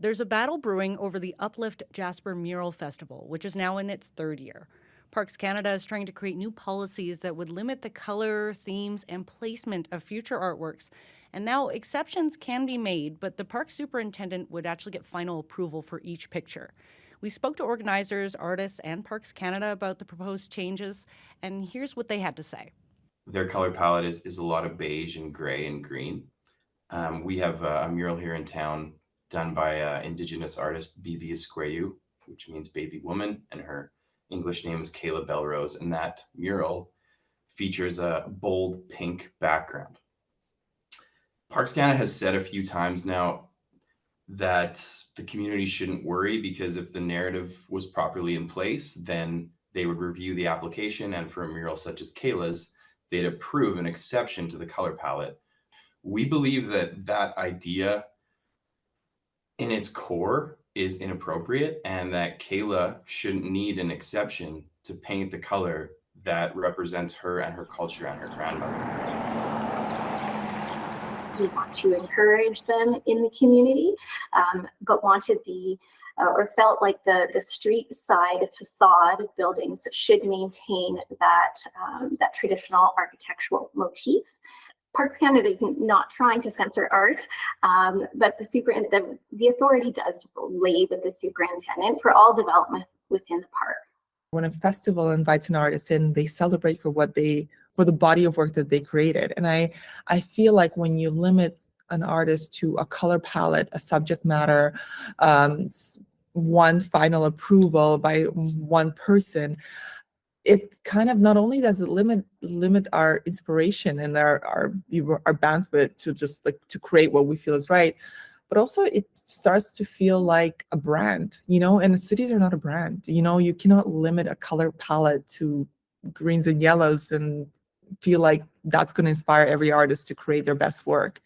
There's a battle brewing over the UpLift Jasper Mural Festival, which is now in its third year. Parks Canada is trying to create new policies that would limit the color, themes, and placement of future artworks. And now exceptions can be made, but the park superintendent would actually get final approval for each picture. We spoke to organizers, artists, and Parks Canada about the proposed changes, and here's what they had to say. Their color palette is a lot of beige and gray and green. We have a mural here in town done by Indigenous artist Bibi Esqueyu, which means baby woman, and her English name is Kayla Belrose, and that mural features a bold pink background. Parks Canada has said a few times now that the community shouldn't worry because if the narrative was properly in place, then they would review the application, and for a mural such as Kayla's, they'd approve an exception to the color palette. We believe that that idea in its core is inappropriate and that Kayla shouldn't need an exception to paint the color that represents her and her culture and her grandmother. We want to encourage them in the community, but wanted or felt like the street side facade of buildings should maintain that traditional architectural motif. Parks Canada is not trying to censor art, but the authority does lay with the superintendent for all development within the park. When a festival invites an artist in, they celebrate for the body of work that they created. And I feel like when you limit an artist to a color palette, a subject matter, one final approval by one person, it kind of not only does it limit our inspiration and our bandwidth to just like to create what we feel is right, but also it starts to feel like a brand, and cities are not a brand. You cannot limit a color palette to greens and yellows and feel like that's going to inspire every artist to create their best work.